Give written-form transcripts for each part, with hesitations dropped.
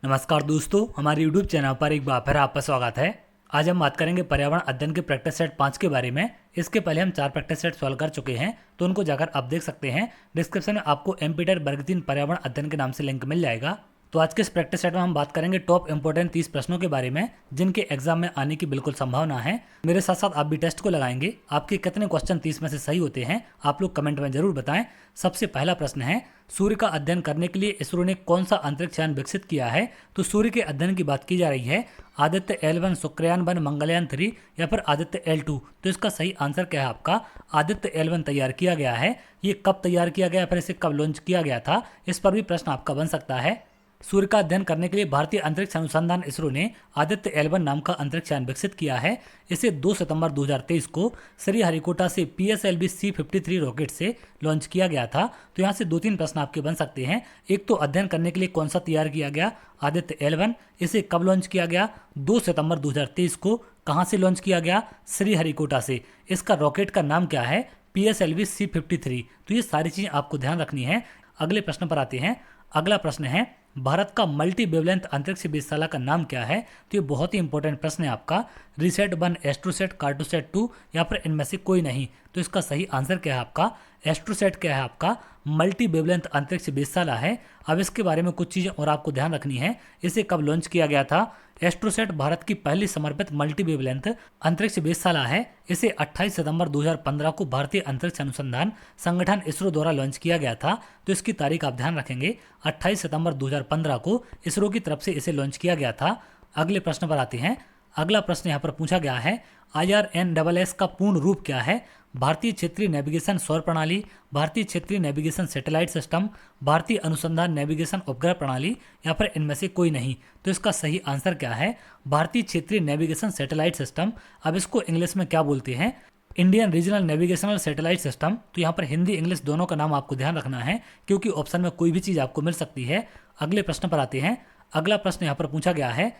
नमस्कार दोस्तों, हमारे YouTube चैनल पर एक बार फिर आपका स्वागत है। आज हम बात करेंगे पर्यावरण अध्ययन के प्रैक्टिस सेट 5 के बारे में। इसके पहले हम 4 प्रैक्टिस सेट सॉल्व कर चुके हैं, तो उनको जाकर आप देख सकते हैं। डिस्क्रिप्शन में आपको एमपीटेड वर्ग 3 पर्यावरण अध्ययन के नाम से लिंक मिल जाएगा। तो आज के इस प्रैक्टिस सेट में हम बात करेंगे टॉप इंपोर्टेंट 30 प्रश्नों के बारे में, जिनके एग्जाम में आने की बिल्कुल संभावना है। मेरे साथ साथ आप भी टेस्ट को लगाएंगे। आपके कितने क्वेश्चन 30 में से सही होते हैं आप लोग कमेंट में जरूर बताएं। सबसे पहला प्रश्न है, सूर्य का अध्ययन करने के लिए इसरो ने कौन सा अंतरिक्ष यान विकसित किया है? तो सूर्य के अध्ययन की बात की जा रही है। आदित्य L1, शुक्रयान 1, मंगलयान 3 या फिर आदित्य L2। तो इसका सही आंसर क्या है आपका? आदित्य L1 तैयार किया गया है। ये कब तैयार किया गया, फिर इसे कब लॉन्च किया गया था, इस पर भी प्रश्न आपका बन सकता है। सूर्य का अध्ययन करने के लिए भारतीय अंतरिक्ष अनुसंधान इसरो ने आदित्य L1 नाम का अंतरिक्ष यान विकसित किया है। इसे 2 सितंबर 2023 को श्रीहरिकोटा से PSLV C-53 रॉकेट से लॉन्च किया गया था। तो यहाँ से 2-3 प्रश्न आपके बन सकते हैं। एक तो अध्ययन करने के लिए कौन सा तैयार किया गया? आदित्य L1। इसे कब लॉन्च किया गया? 2 सितंबर 2023 को। कहाँ से लॉन्च किया गया? श्रीहरिकोटा से। इसका रॉकेट का नाम क्या है? PSLV C-53। तो ये सारी चीज़ें आपको ध्यान रखनी है। अगले प्रश्न पर आते हैं। अगला प्रश्न है, भारत का मल्टी वेवलेंथ अंतरिक्ष वेधशाला का नाम क्या है? तो ये बहुत ही इंपॉर्टेंट प्रश्न है आपका। रिसेट 1, एस्ट्रोसेट, कार्टोसेट 2 या फिर इनमें से कोई नहीं। तो इसका सही आंसर क्या है आपका? एस्ट्रोसेट क्या है आपका? मल्टी वेवलेंथ अंतरिक्ष वेधशाला है। अब इसके बारे में कुछ चीज़ें और आपको ध्यान रखनी है। इसे कब लॉन्च किया गया था? एस्ट्रोसेट भारत की पहली समर्पित मल्टी वेवलेंथ अंतरिक्ष वेधशाला है। इसे 28 सितंबर 2015 को भारतीय अंतरिक्ष अनुसंधान संगठन इसरो द्वारा लॉन्च किया गया था। तो इसकी तारीख आप ध्यान रखेंगे, 28 सितंबर 2015 को इसरो की तरफ से इसे लॉन्च किया गया था। अगले प्रश्न पर आते हैं। अगला प्रश्न यहाँ पर पूछा गया है, IRNSS का पूर्ण रूप क्या है? भारतीय क्षेत्रीय नेविगेशन सौर प्रणाली, भारतीय क्षेत्रीय नेविगेशन सैटेलाइट सिस्टम, भारतीय अनुसंधान नेविगेशन उपग्रह प्रणाली या फिर इनमें से कोई नहीं। तो इसका सही आंसर क्या है? भारतीय क्षेत्रीय नेविगेशन सैटेलाइट सिस्टम। अब इसको इंग्लिश में क्या बोलते हैं? Indian regional navigational satellite system. तो यहाँ पर हिंदी इंग्लिश दोनों का नाम आपको ध्यान रखना है, क्योंकि ऑप्शन में कोई भी चीज़ आपको मिल सकती है। अगले प्रश्न पर आते हैं। अगला प्रश्न यहाँ पर पूछा गया है,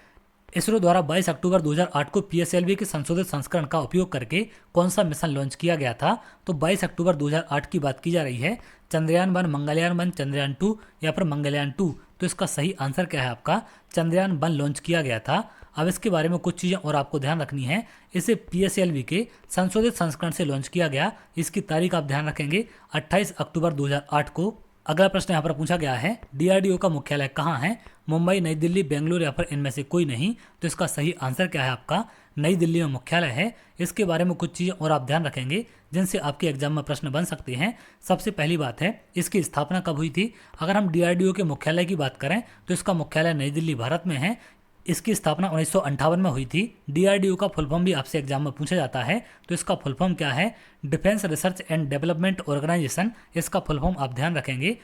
इसरो द्वारा 22 अक्टूबर 2008 को PSLV के संशोधित संस्करण का उपयोग करके कौन सा मिशन लॉन्च किया गया था? तो 22 अक्टूबर 2008 की बात की जा रही है। चंद्रयान 1, मंगलयान 1, चंद्रयान 2 या फिर मंगलयान 2। तो इसका सही आंसर क्या है आपका? चंद्रयान 1 लॉन्च किया गया था। अब इसके बारे में कुछ चीज़ें और आपको ध्यान रखनी है। इसे PSLV के संशोधित संस्करण से लॉन्च किया गया। इसकी तारीख आप ध्यान रखेंगे, 28 अक्टूबर 2008 को। अगला प्रश्न यहाँ पर पूछा गया है, DRDO का मुख्यालय कहाँ है? मुंबई, नई दिल्ली, बेंगलुरु या फिर इनमें से कोई नहीं। तो इसका सही आंसर क्या है आपका? नई दिल्ली में मुख्यालय है। इसके बारे में कुछ चीज़ें और आप ध्यान रखेंगे, जिनसे आपके एग्जाम में प्रश्न बन सकते हैं। सबसे पहली बात है, इसकी स्थापना कब हुई थी? अगर हम DRDO के मुख्यालय की बात करें तो इसका मुख्यालय नई दिल्ली भारत में है। इसकी स्थापना 1958 में हुई थी। DRDO का फुल फॉर्म भी आपसे एग्जाम में पूछा जाता है। तो इसका फुल फॉर्म क्या है? Defence research and development organisation. इसका फुल फॉर्म आप ध्यान रखेंगे।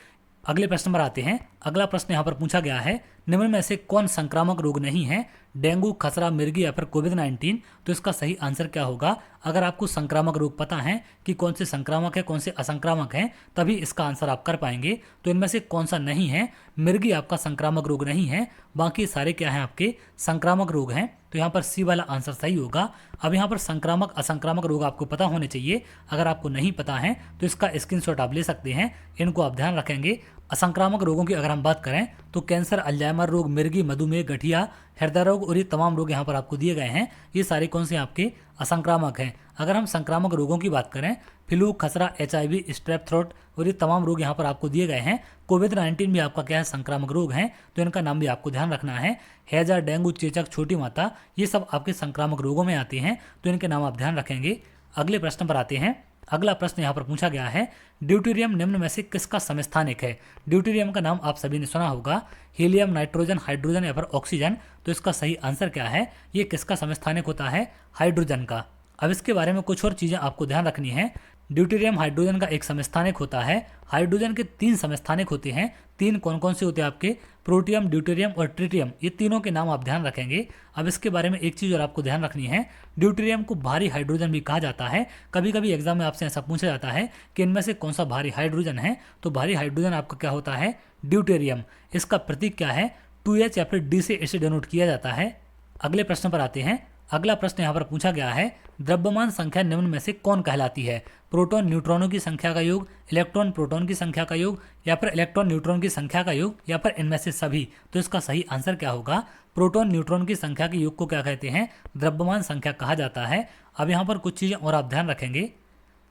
अगले प्रश्न पर आते हैं। अगला प्रश्न यहाँ पर पूछा गया है, निम्न में से कौन संक्रामक रोग नहीं है? डेंगू, खसरा, मिर्गी या फिर कोविड-19। तो इसका सही आंसर क्या होगा? अगर आपको संक्रामक रोग पता है कि कौन से संक्रामक है, कौन से असंक्रामक हैं, तभी इसका आंसर आप कर पाएंगे। तो इनमें से कौन सा नहीं है? मिर्गी आपका संक्रामक रोग नहीं है। बाकी सारे क्या हैं आपके? संक्रामक रोग हैं। तो यहाँ पर सी वाला आंसर सही होगा। अब यहाँ पर संक्रामक असंक्रामक रोग आपको पता होने चाहिए। अगर आपको नहीं पता है तो इसका स्क्रीनशॉट आप ले सकते हैं। इनको आप ध्यान रखेंगे। असंक्रामक रोगों की अगर हम बात करें तो कैंसर, अल्जाइमर रोग, मिर्गी, मधुमेह, गठिया, हृदय रोग और ये तमाम रोग यहाँ पर आपको दिए गए हैं। ये सारे कौन से आपके? असंक्रामक हैं। अगर हम संक्रामक रोगों की बात करें, फ्लू, खसरा, HIV, स्ट्रेप थ्रोट और ये तमाम रोग यहाँ पर आपको दिए गए हैं। कोविड-19 भी आपका क्या है? संक्रामक रोग हैं। तो इनका नाम भी आपको ध्यान रखना है। हैजा, डेंगू, चेचक, छोटी माता, ये सब आपके संक्रामक रोगों में आते हैं। तो इनके नाम आप ध्यान रखेंगे। अगले प्रश्न पर आते हैं। अगला प्रश्न यहाँ पर पूछा गया है, ड्यूटेरियम निम्न में से किसका समस्थानिक है? ड्यूटेरियम का नाम आप सभी ने सुना होगा, हीलियम, नाइट्रोजन, हाइड्रोजन या फिर ऑक्सीजन। तो इसका सही आंसर क्या है? ये किसका समस्थानिक होता है? हाइड्रोजन का। अब इसके बारे में कुछ और चीज़ें आपको ध्यान रखनी है। ड्यूटेरियम हाइड्रोजन का एक समस्थानिक होता है। हाइड्रोजन के 3 समस्थानिक होते हैं। 3 कौन कौन से होते हैं आपके? प्रोटियम, ड्यूटेरियम और ट्रिटियम। ये तीनों के नाम आप ध्यान रखेंगे। अब इसके बारे में एक चीज़ और आपको ध्यान रखनी है, ड्यूटेरियम को भारी हाइड्रोजन भी कहा जाता है। कभी कभी एग्जाम में आपसे ऐसा पूछा जाता है कि इनमें से कौन सा भारी हाइड्रोजन है? तो भारी हाइड्रोजन आपका क्या होता है? ड्यूटेरियम। इसका प्रतीक क्या है? 2H या फिर D से इसे डिनोट किया जाता है। अगले प्रश्न पर आते हैं। अगला प्रश्न यहाँ पर पूछा गया है, द्रव्यमान संख्या निम्न में से कौन कहलाती है? प्रोटॉन न्यूट्रॉनों की संख्या का योग, इलेक्ट्रॉन प्रोटॉन की संख्या का योग, या फिर इलेक्ट्रॉन न्यूट्रॉन की संख्या का योग, या फिर इनमें से सभी। तो इसका सही आंसर क्या होगा? प्रोटॉन न्यूट्रॉन की संख्या के योग को क्या कहते हैं? द्रव्यमान संख्या कहा जाता है। अब यहाँ पर कुछ चीजें और आप ध्यान रखेंगे।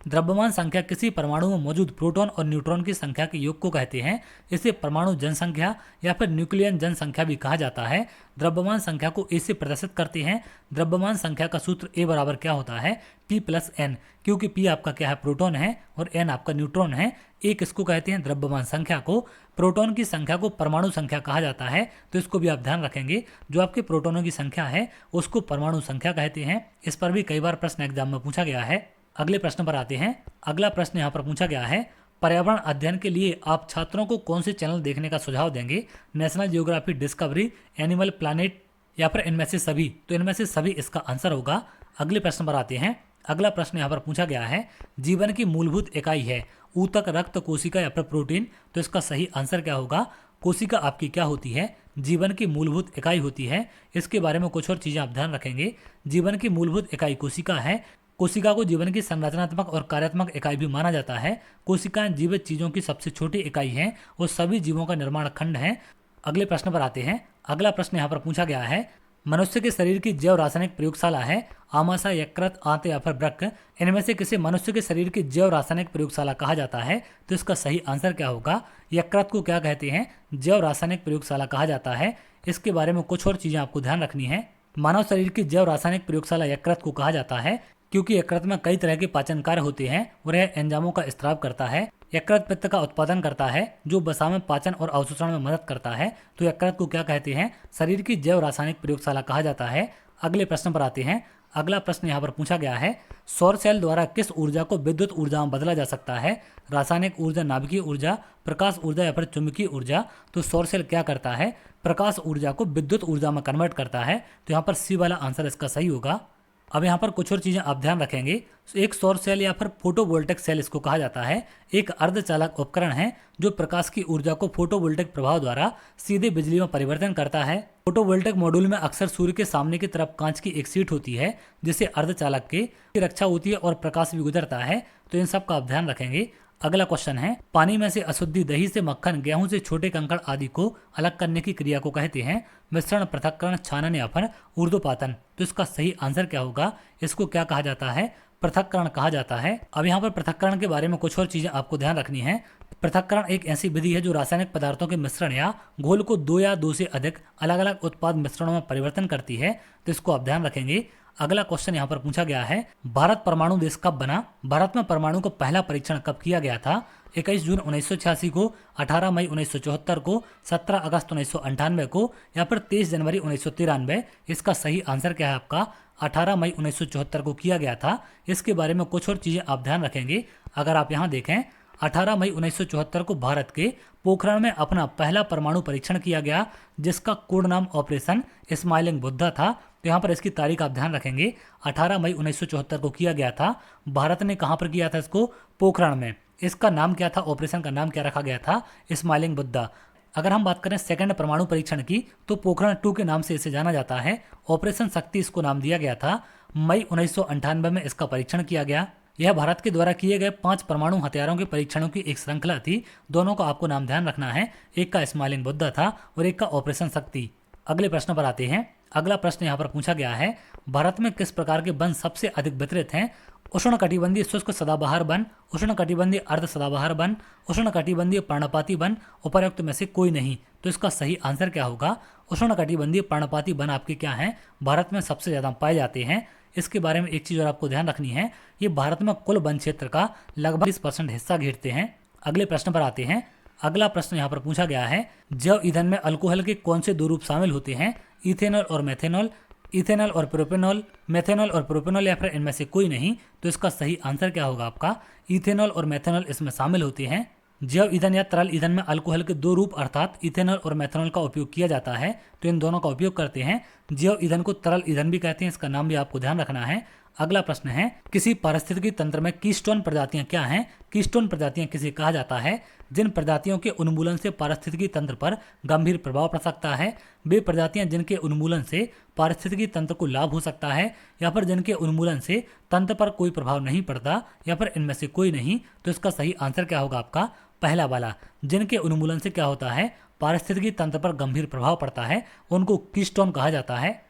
द्रव्यमान संख्या किसी परमाणु में मौजूद प्रोटॉन और न्यूट्रॉन की संख्या के योग को कहते हैं। इसे परमाणु जनसंख्या या फिर न्यूक्लियन जनसंख्या भी कहा जाता है। द्रव्यमान संख्या को ए से प्रदर्शित करते हैं। द्रव्यमान संख्या का सूत्र ए बराबर क्या होता है? P+n, क्योंकि P आपका क्या है? प्रोटॉन है और n आपका न्यूट्रॉन है। ए किसको कहते हैं? द्रव्यमान संख्या को। प्रोटॉन की संख्या को परमाणु संख्या कहा जाता है, तो इसको भी आप ध्यान रखेंगे। जो आपके प्रोटॉनों की संख्या है उसको परमाणु संख्या कहते हैं। इस पर भी कई बार प्रश्न एग्जाम में पूछा गया है। अगले प्रश्न पर आते हैं। अगला प्रश्न यहाँ पर पूछा गया है, पर्यावरण अध्ययन के लिए आप छात्रों को कौन से चैनल देखने का सुझाव देंगे? National geography, discovery, animal planet, या फिर इनमें से सभी? तो इनमें से सभी इसका आंसर होगा। अगले प्रश्न पर आते हैं। अगला प्रश्न यहाँ पर पूछा गया है, जीवन की मूलभूत इकाई है ऊतक, रक्त, कोशिका या फिर प्रोटीन? तो इसका सही आंसर क्या होगा? कोशिका आपकी क्या होती है? जीवन की मूलभूत इकाई होती है। इसके बारे में कुछ और चीजें आप ध्यान रखेंगे। जीवन की मूलभूत इकाई कोशिका है। कोशिका को जीवन की संरचनात्मक और कार्यात्मक इकाई भी माना जाता है। कोशिकाएं जीवित चीजों की सबसे छोटी इकाई है और सभी जीवों का निर्माण खंड है। अगले प्रश्न पर आते हैं। अगला प्रश्न यहाँ पर पूछा गया है, मनुष्य के शरीर की जैव रासायनिक प्रयोगशाला है आमाशय, यकृत, आंत या फिर वृक्क? इनमें से किसे मनुष्य के शरीर की जैव रासायनिक प्रयोगशाला कहा जाता है? तो इसका सही आंसर क्या होगा? यकृत को क्या कहते हैं? जैव रासायनिक प्रयोगशाला कहा जाता है। इसके बारे में कुछ और चीजें आपको ध्यान रखनी है। मानव शरीर की जैव रासायनिक प्रयोगशाला यकृत को कहा जाता है, क्योंकि यकृत में कई तरह के पाचन कार्य होते हैं और यह एंजाइमों का स्त्राव करता है। यकृत पित्त का उत्पादन करता है जो वसा में पाचन और अवशोषण में मदद करता है। तो यकृत को क्या कहते हैं? शरीर की जैव रासायनिक प्रयोगशाला कहा जाता है। अगले प्रश्न पर आते हैं। अगला प्रश्न यहाँ पर पूछा गया है, सौर सेल द्वारा किस ऊर्जा को विद्युत ऊर्जा में बदला जा सकता है? रासायनिक ऊर्जा, नाभिकीय ऊर्जा, प्रकाश ऊर्जा या फिर चुंबकीय ऊर्जा? तो सौर सेल क्या करता है? प्रकाश ऊर्जा को विद्युत ऊर्जा में कन्वर्ट करता है। तो यहाँ पर सी वाला आंसर इसका सही होगा। अब यहाँ पर कुछ और चीजें आप ध्यान रखेंगे। एक सौर सेल या फिर फोटोवोल्टिक सेल इसको कहा जाता है, एक अर्धचालक उपकरण है जो प्रकाश की ऊर्जा को फोटोवोल्टिक प्रभाव द्वारा सीधे बिजली में परिवर्तन करता है। फोटोवोल्टिक मॉड्यूल में अक्सर सूर्य के सामने की तरफ कांच की एक शीट होती है जिससे अर्धचालक की रक्षा होती है और प्रकाश भी गुजरता है। तो इन सब का आप ध्यान रखेंगे। अगला क्वेश्चन है, पानी में से अशुद्धि, दही से मक्खन, गेहूं से छोटे कंकड़ आदि को अलग करने की क्रिया को कहते हैं? मिश्रण, पृथक्करण, छानन या फिर ऊर्ध्वपातन? तो इसका सही आंसर क्या होगा? इसको क्या कहा जाता है? पृथक्करण कहा जाता है। अब यहाँ पर पृथक्करण के बारे में कुछ और चीजें आपको ध्यान रखनी है। पृथक्करण एक ऐसी विधि है जो रासायनिक पदार्थों के मिश्रण या घोल को दो या दो से अधिक अलग अलग उत्पाद मिश्रणों में परिवर्तन करती है। तो इसको आप ध्यान रखेंगे। अगला क्वेश्चन यहाँ पर पूछा गया है, भारत परमाणु देश कब बना? भारत में परमाणु का पहला परीक्षण कब किया गया था? 21 जून 1986 को, 18 मई 1974 को, 17 अगस्त 1998 को, या फिर 23 जनवरी 1993? इसका सही आंसर क्या है आपका? 18 मई 1974 को किया गया था। इसके बारे में कुछ और चीजें आप ध्यान रखेंगे। अगर आप यहाँ देखें, 18 मई 1974 को भारत के पोखरण में अपना पहला परमाणु परीक्षण किया गया जिसका कोड नाम ऑपरेशन स्माइलिंग बुद्धा था। तो यहाँ पर इसकी तारीख आप ध्यान रखेंगे। 18 मई 1974 को किया गया था। भारत ने कहाँ पर किया था इसको? पोखरण में। इसका नाम क्या था? ऑपरेशन का नाम क्या रखा गया था? स्माइलिंग बुद्धा। अगर हम बात करें सेकंड परमाणु परीक्षण की तो पोखरण 2 के नाम से इसे जाना जाता है। ऑपरेशन शक्ति इसको नाम दिया गया था। मई 1998 में इसका परीक्षण किया गया। यह भारत के द्वारा किए गए 5 परमाणु हथियारों के परीक्षणों की एक श्रृंखला थी। दोनों का आपको नाम ध्यान रखना है, एक का स्माइलिंग बुद्धा था और एक का ऑपरेशन शक्ति। अगले प्रश्न पर आते हैं। अगला प्रश्न यहाँ पर पूछा गया है, भारत में किस प्रकार के वन सबसे अधिक वितरित हैं? उष्णकटिबंधीय शुष्क सदाबहार वन, उष्णकटिबंधीय अर्ध सदाबहार वन, उष्णकटिबंधीय पर्णपाती वन, उपर्युक्त में से कोई नहीं? तो इसका सही आंसर क्या होगा? उष्णकटिबंधीय पर्णपाती वन आपके क्या हैं? भारत में सबसे ज्यादा पाए जाते हैं। इसके बारे में एक चीज और आपको ध्यान रखनी है, ये भारत में कुल वन क्षेत्र का लगभग 20% हिस्सा घेरते हैं। अगले प्रश्न पर आते हैं। अगला प्रश्न यहाँ पर पूछा गया है, जैव ईंधन में अल्कोहल के कौन से 2 रूप शामिल होते हैं? इथेनॉल और मेथेनॉल, इथेनॉल और प्रोपेनॉल, मेथेनॉल और प्रोपेनॉल, या फिर इनमें से कोई नहीं? तो इसका सही आंसर क्या होगा आपका? इथेनॉल और मेथेनॉल इसमें शामिल होते हैं। जैव ईंधन या तरल ईंधन में अल्कोहल के 2 रूप अर्थात इथेनॉल और मेथेनॉल का उपयोग किया जाता है। तो इन दोनों का उपयोग करते हैं। जैव ईंधन को तरल ईंधन भी कहते हैं, इसका नाम भी आपको ध्यान रखना है। अगला प्रश्न है, किसी पारिस्थितिकी तंत्र में कीस्टोन प्रजातियां क्या हैं? कीस्टोन प्रजातियां किसे कहा जाता है? जिन प्रजातियों के उन्मूलन से पारिस्थितिकी तंत्र पर गंभीर प्रभाव पड़ सकता है, वे प्रजातियां जिनके उन्मूलन से पारिस्थितिकी तंत्र को लाभ हो सकता है, या फिर जिनके उन्मूलन से तंत्र पर कोई प्रभाव नहीं पड़ता, या फिर इनमें से कोई नहीं। तो इसका सही आंसर क्या होगा आपका? पहला वाला, जिनके उन्मूलन से क्या होता है, पारिस्थितिकी तंत्र पर गंभीर प्रभाव पड़ता है, उनको कीस्टोन कहा जाता है।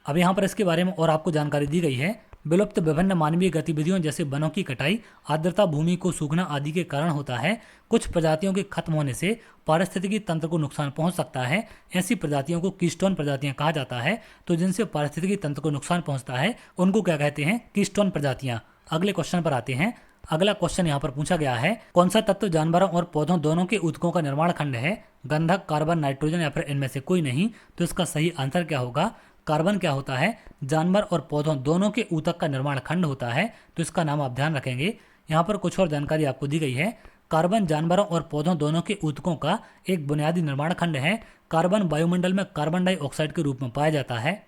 अब यहाँ पर इसके बारे में और आपको जानकारी दी गई है। विलुप्त विभिन्न मानवीय गतिविधियों जैसे वनों की कटाई, आर्द्रता, भूमि को सूखना आदि के कारण होता है। कुछ प्रजातियों के खत्म होने से पारिस्थितिकी तंत्र को नुकसान पहुंच सकता है। ऐसी प्रजातियों को कीस्टोन प्रजातियां कहा जाता है। तो जिनसे पारिस्थितिकी तंत्र को नुकसान पहुंचता है उनको क्या कहते हैं? कीस्टोन प्रजातियां। अगले क्वेश्चन पर आते हैं। अगला क्वेश्चन यहाँ पर पूछा गया है, कौन सा तत्व जानवरों और पौधों दोनों के ऊतकों का निर्माण खंड है? गंधक, कार्बन, नाइट्रोजन या फिर इनमें से कोई नहीं। तो इसका सही आंसर क्या होगा? कार्बन क्या होता है? जानवर और पौधों दोनों के ऊतक का निर्माण खंड होता है। तो इसका नाम आप ध्यान रखेंगे। यहाँ पर कुछ और जानकारी आपको दी गई है। कार्बन जानवरों और पौधों दोनों के ऊतकों का एक बुनियादी निर्माण खंड है। कार्बन वायुमंडल में कार्बन डाइऑक्साइड के रूप में पाया जाता है।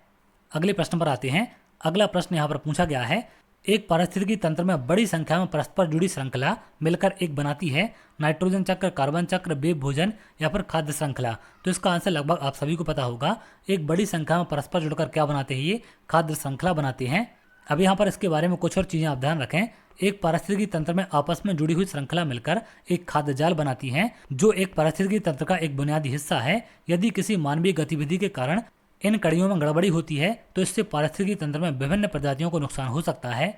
अगले प्रश्न पर आते हैं। अगला प्रश्न यहाँ पर पूछा गया है, एक पारिस्थितिकी तंत्र में बड़ी संख्या में परस्पर जुड़ी श्रृंखला मिलकर एक बनाती है। नाइट्रोजन चक्र, कार्बन चक्र, वेब भोजन या फिर खाद्य श्रृंखला। तो इसका आंसर लगभग आप सभी को पता होगा। एक बड़ी संख्या में परस्पर जुड़कर क्या बनाते हैं? ये खाद्य श्रृंखला बनाते हैं। अब यहाँ पर इसके बारे में कुछ और चीजें आप ध्यान रखें। एक पारिस्थितिकी तंत्र में आपस में जुड़ी हुई श्रृंखला मिलकर एक खाद्य जाल बनाती है, जो एक पारिस्थितिकी तंत्र का एक बुनियादी हिस्सा है। यदि किसी मानवीय गतिविधि के कारण इन कड़ियों में गड़बड़ी होती है तो इससे पारिस्थितिकी तंत्र में विभिन्न प्रजातियों को नुकसान हो सकता है।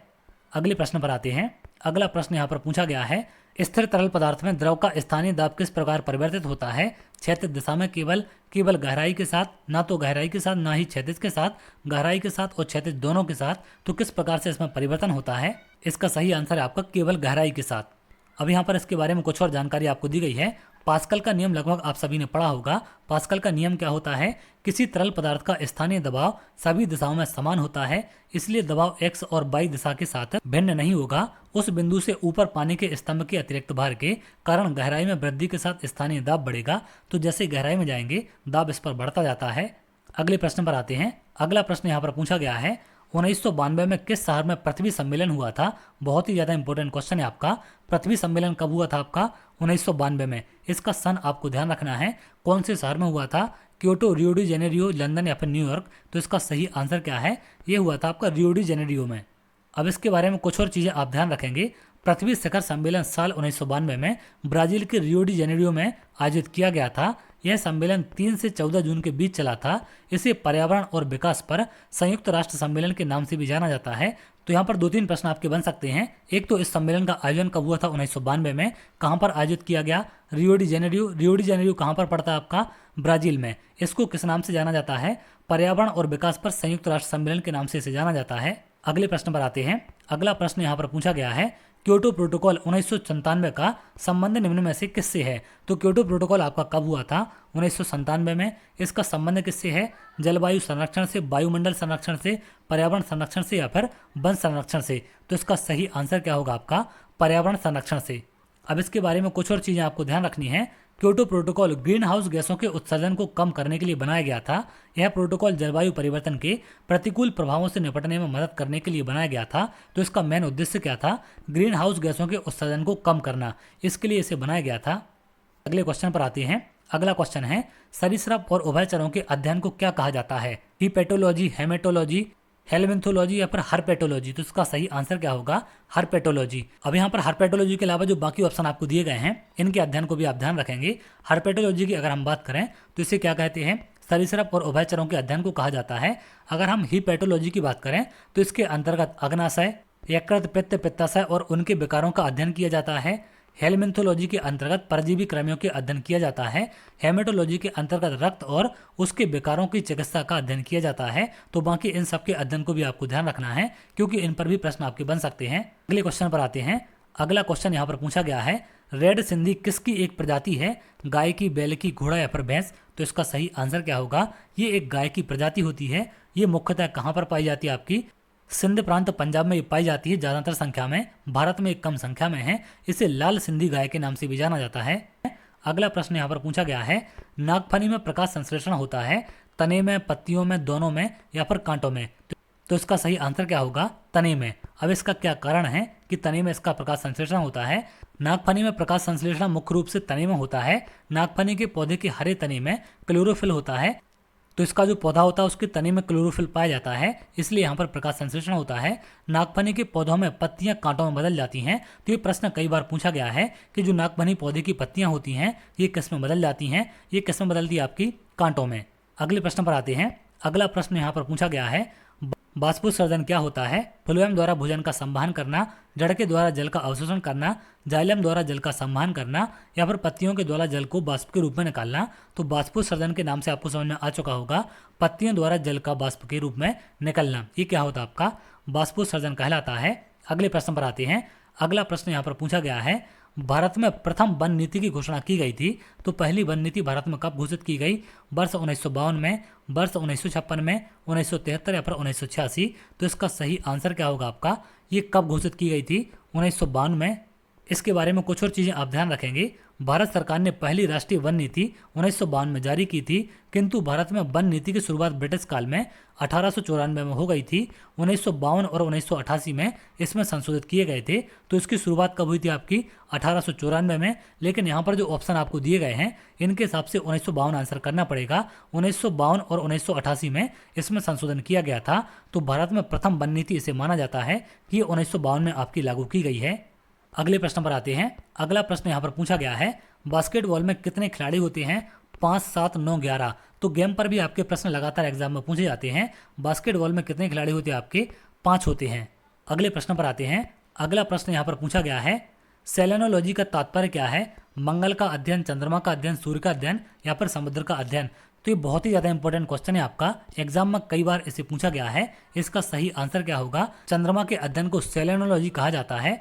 अगले प्रश्न पर आते हैं। अगला प्रश्न यहाँ पर पूछा गया है, स्थिर तरल पदार्थ में द्रव का स्थानीय दाब किस प्रकार परिवर्तित होता है? क्षैतिज दिशा में केवल गहराई के साथ, ना तो गहराई के साथ ना ही क्षैतिज के साथ, गहराई के साथ और क्षैतिज दोनों के साथ। तो किस प्रकार से इसमें परिवर्तन होता है? इसका सही आंसर है आपका केवल गहराई के साथ। अब यहाँ पर इसके बारे में कुछ और जानकारी आपको दी गई है। पास्कल का नियम लगभग आप सभी ने पढ़ा होगा। पास्कल का नियम क्या होता है? किसी तरल पदार्थ का स्थानीय दबाव सभी दिशाओं में समान होता है, इसलिए दबाव x और y दिशा के साथ भिन्न नहीं होगा। उस बिंदु से ऊपर पानी के स्तंभ के अतिरिक्त भार के कारण गहराई में वृद्धि के साथ स्थानीय दाब बढ़ेगा। तो जैसे गहराई में जाएंगे दाब इस पर बढ़ता जाता है। अगले प्रश्न पर आते हैं। अगला प्रश्न यहाँ पर पूछा गया है, 1992 में किस शहर में पृथ्वी सम्मेलन हुआ था? बहुत ही ज्यादा इंपॉर्टेंट क्वेश्चन है आपका। पृथ्वी सम्मेलन कब हुआ था आपका? 1992 में। इसका सन आपको ध्यान रखना है। कौन से शहर में हुआ था? Kyoto, Rio de Janeiro, London या फिर न्यूयॉर्क। तो इसका सही आंसर क्या है? ये हुआ था आपका रियो डी जेनेरियो में। अब इसके बारे में कुछ और चीजें आप ध्यान रखेंगे। पृथ्वी शिखर सम्मेलन साल 1992 में ब्राजील के रियो डी जेनेरियो में आयोजित किया गया था। यह सम्मेलन 3 से 14 जून के बीच चला था। इसे पर्यावरण और विकास पर संयुक्त राष्ट्र सम्मेलन के नाम से भी जाना जाता है। तो यहाँ पर 2-3 प्रश्न आपके बन सकते हैं। एक तो इस सम्मेलन का आयोजन कब हुआ था? 1992 में। कहाँ पर आयोजित किया गया? Rio de Janeiro. Rio de Janeiro कहाँ पर पड़ता है आपका? ब्राजील में। इसको किस नाम से जाना जाता है? पर्यावरण और विकास पर संयुक्त राष्ट्र सम्मेलन के नाम से इसे जाना जाता है। अगले प्रश्न पर आते हैं। अगला प्रश्न यहाँ पर पूछा गया है, क्योटो प्रोटोकॉल 1997 का संबंध निम्न में से किससे है? तो क्योटो प्रोटोकॉल आपका कब हुआ था? 1997 में। इसका संबंध किससे है? जलवायु संरक्षण से, वायुमंडल संरक्षण से, पर्यावरण संरक्षण से या फिर वन संरक्षण से। तो इसका सही आंसर क्या होगा आपका? पर्यावरण संरक्षण से। अब इसके बारे में कुछ और चीजें आपको ध्यान रखनी है। क्योटो प्रोटोकॉल ग्रीन हाउस गैसों के उत्सर्जन को कम करने के लिए बनाया गया था। यह प्रोटोकॉल जलवायु परिवर्तन के प्रतिकूल प्रभावों से निपटने में मदद करने के लिए बनाया गया था। तो इसका मेन उद्देश्य क्या था? ग्रीन हाउस गैसों के उत्सर्जन को कम करना। इसके लिए इसे बनाया गया था। अगले क्वेश्चन पर आते हैं। अगला क्वेश्चन है, सरीसृप और उभयचरों के अध्ययन को क्या कहा जाता है? हिपैटोलॉजी, हेमेटोलॉजी, हेलमिन्थोलॉजी या फिर हर्पेटोलॉजी। तो इसका सही आंसर क्या होगा? हर्पेटोलॉजी। अब यहाँ पर हर्पेटोलॉजी के अलावा जो बाकी ऑप्शन आपको दिए गए हैं इनके अध्ययन को भी आप ध्यान रखेंगे। हर्पेटोलॉजी की अगर हम बात करें तो इसे क्या कहते हैं? सरीसृप और उभयचरों के अध्ययन को कहा जाता है। अगर हम हिपैटोलॉजी की बात करें तो इसके अंतर्गत अग्नाशय, यकृत, पित्त, पित्ताशय और उनके विकारों का अध्ययन किया जाता है। हेलमिन्थोलॉजी के अंतर्गत परजीवी कृमियों के अध्ययन किया जाता है। हेमेटोलॉजी के अंतर्गत रक्त और उसके विकारों की चिकित्सा का अध्ययन किया जाता है। तो बाकी इन सब के अध्ययन को भी आपको ध्यान रखना है, क्योंकि इन पर भी प्रश्न आपके बन सकते हैं। अगले क्वेश्चन पर आते हैं। अगला क्वेश्चन यहाँ पर पूछा गया है, रेड सिंधी किसकी एक प्रजाति है? गाय की, बैल की, घोड़ा या फिर भैंस। तो इसका सही आंसर क्या होगा? ये एक गाय की प्रजाति होती है। ये मुख्यतः कहाँ पर पाई जाती है? आपकी सिंध प्रांत, पंजाब में पाई जाती है ज्यादातर संख्या में। भारत में एक कम संख्या में है। इसे लाल सिंधी गाय के नाम से भी जाना जाता है। अगला प्रश्न यहाँ पर पूछा गया है, नागफनी में प्रकाश संश्लेषण होता है तने में, पत्तियों में, दोनों में या फिर कांटों में। तो इसका सही आंसर क्या होगा, तने में। अब इसका क्या कारण है कि तने में इसका प्रकाश संश्लेषण होता है। नागफनी में प्रकाश संश्लेषण मुख्य रूप से तने में होता है। नागफनी के पौधे के हरे तने में क्लोरोफिल होता है, तो इसका जो पौधा होता है उसके तने में क्लोरोफिल पाया जाता है, इसलिए यहाँ पर प्रकाश संश्लेषण होता है। नागफनी के पौधों में पत्तियां कांटों में बदल जाती हैं। तो ये प्रश्न कई बार पूछा गया है कि जो नागफनी पौधे की पत्तियां होती हैं ये किस में बदल जाती हैं, ये किस में बदलती है, आपकी कांटों में। अगले प्रश्न पर आते हैं। अगला प्रश्न यहाँ पर पूछा गया है, बाष्पोत्सर्जन क्या होता है। फ्लोएम द्वारा भोजन का संवहन करना, जड़ के द्वारा जल का अवशोषण करना, जाइलम द्वारा जल का संवहन करना, या फिर पत्तियों के द्वारा जल को बाष्प के रूप में निकालना। तो बाष्पोत्सर्जन के नाम से आपको समझ में आ चुका होगा, पत्तियों द्वारा जल का बाष्प के रूप में निकलना, ये क्या होता है, आपका बाष्पोत्सर्जन कहलाता है। अगले प्रश्न पर आते हैं। अगला प्रश्न यहाँ पर पूछा गया है, भारत में प्रथम वन नीति की घोषणा की गई थी। तो पहली वन नीति भारत में कब घोषित की गई, वर्ष 1952 में, वर्ष 1956 में, 1973 या फिर 1986। तो इसका सही आंसर क्या होगा आपका, ये कब घोषित की गई थी, 1952 में। इसके बारे में कुछ और चीज़ें आप ध्यान रखेंगे। भारत सरकार ने पहली राष्ट्रीय वन नीति 1952 में जारी की थी, किंतु भारत में वन नीति की शुरुआत ब्रिटिश काल में 1894 में हो गई थी। 1952 और 1988 में इसमें संशोधित किए गए थे। तो इसकी शुरुआत कब हुई थी, आपकी 1894 में। लेकिन यहाँ पर जो ऑप्शन आपको दिए गए हैं इनके हिसाब से 1952 आंसर करना पड़ेगा। 1952 और 1988 में इसमें संशोधन किया गया था। तो भारत में प्रथम वन नीति इसे माना जाता है कि 1952 में आपकी लागू की गई है। अगले प्रश्न पर आते हैं। अगला प्रश्न यहाँ पर पूछा गया है, बास्केटबॉल में कितने खिलाड़ी होते हैं, 5, 7, 9, 11। तो गेम पर भी आपके प्रश्न लगातार एग्जाम में पूछे जाते हैं। बास्केटबॉल में कितने खिलाड़ी होते हैं, आपके 5 होते हैं। अगले प्रश्न पर आते हैं। अगला प्रश्न यहाँ पर पूछा गया है, सेलेनोलॉजी का तात्पर्य क्या है, मंगल का अध्ययन, चंद्रमा का अध्ययन, सूर्य का अध्ययन या फिर समुद्र का अध्ययन। तो ये बहुत ही ज़्यादा इंपॉर्टेंट क्वेश्चन है आपका, एग्जाम में कई बार इसे पूछा गया है। इसका सही आंसर क्या होगा, चंद्रमा के अध्ययन को सेलेनोलॉजी कहा जाता है।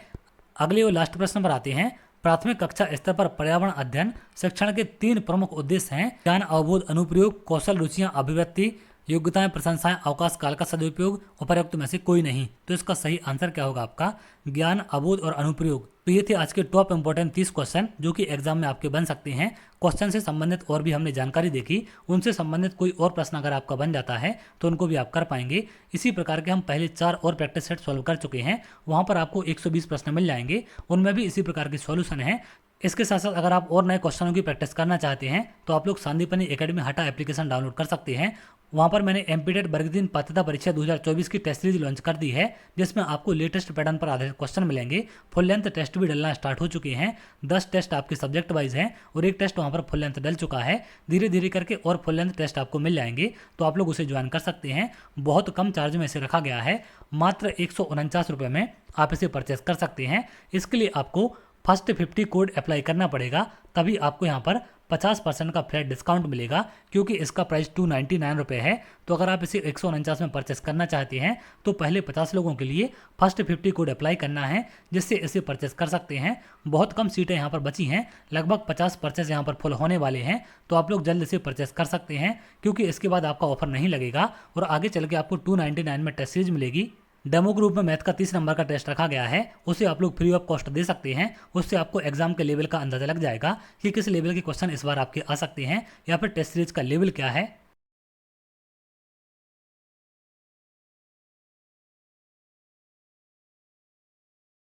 अगले और लास्ट प्रश्न पर आते हैं। प्राथमिक कक्षा स्तर पर पर्यावरण अध्ययन शिक्षण के 3 प्रमुख उद्देश्य हैं, ज्ञान, अवबोध, अनुप्रयोग, कौशल, रुचियां, अभिव्यक्ति, योग्यताएं, प्रशंसाएं, अवकाश काल का सदुपयोग, उपरोक्त में से कोई नहीं। तो इसका सही आंसर क्या होगा, आपका ज्ञान, अवबोध और अनुप्रयोग। तो ये थे आज के टॉप इंपोर्टेंट 30 क्वेश्चन जो कि एग्जाम में आपके बन सकते हैं। क्वेश्चन से संबंधित और भी हमने जानकारी देखी, उनसे संबंधित कोई और प्रश्न अगर आपका बन जाता है तो उनको भी आप कर पाएंगे। इसी प्रकार के हम पहले 4 और प्रैक्टिस सेट सॉल्व कर चुके हैं, वहाँ पर आपको 120 प्रश्न मिल जाएंगे, उनमें भी इसी प्रकार के सॉल्यूशन है। इसके साथ साथ अगर आप और नए क्वेश्चनों की प्रैक्टिस करना चाहते हैं तो आप लोग संदीपनी एकेडमी हटा एप्लीकेशन डाउनलोड कर सकते हैं। वहाँ पर मैंने एमपीटेट वर्ग 3 पात्रता परीक्षा 2024 की टेस्ट सीरीज लॉन्च कर दी है, जिसमें आपको लेटेस्ट पैटर्न पर आधारित क्वेश्चन मिलेंगे। फुल लेंथ टेस्ट भी डलना स्टार्ट हो चुके हैं। 10 टेस्ट आपके सब्जेक्ट वाइज हैं और एक टेस्ट वहाँ पर फुल लेंथ डल चुका है। धीरे धीरे करके और फुल लेंथ टेस्ट आपको मिल जाएंगे, तो आप लोग उसे ज्वाइन कर सकते हैं। बहुत कम चार्ज में इसे रखा गया है, मात्र 149 रुपये में आप इसे परचेस कर सकते हैं। इसके लिए आपको फर्स्ट 50 कोड अप्लाई करना पड़ेगा, तभी आपको यहाँ पर 50% का फ्लैट डिस्काउंट मिलेगा, क्योंकि इसका प्राइस 299 रुपये है। तो अगर आप इसे 149 में परचेस करना चाहते हैं तो पहले 50 लोगों के लिए फर्स्ट 50 कोड अप्लाई करना है, जिससे इसे परचेस कर सकते हैं। बहुत कम सीटें यहाँ पर बची हैं, लगभग 50 परचेस यहाँ पर फुल होने वाले हैं, तो आप लोग जल्द इसे परचेस कर सकते हैं, क्योंकि इसके बाद आपका ऑफर नहीं लगेगा और आगे चल के आपको 299 में टेस्ट सीरीज मिलेगी। डेमो ग्रुप में मैथ का 30 नंबर का टेस्ट रखा गया है, उसे आप लोग फ्री ऑफ कॉस्ट दे सकते हैं। उससे आपको एग्जाम के लेवल का अंदाजा लग जाएगा कि किस लेवल के क्वेश्चन इस बार आपके आ सकते हैं या फिर टेस्ट सीरीज का लेवल क्या है।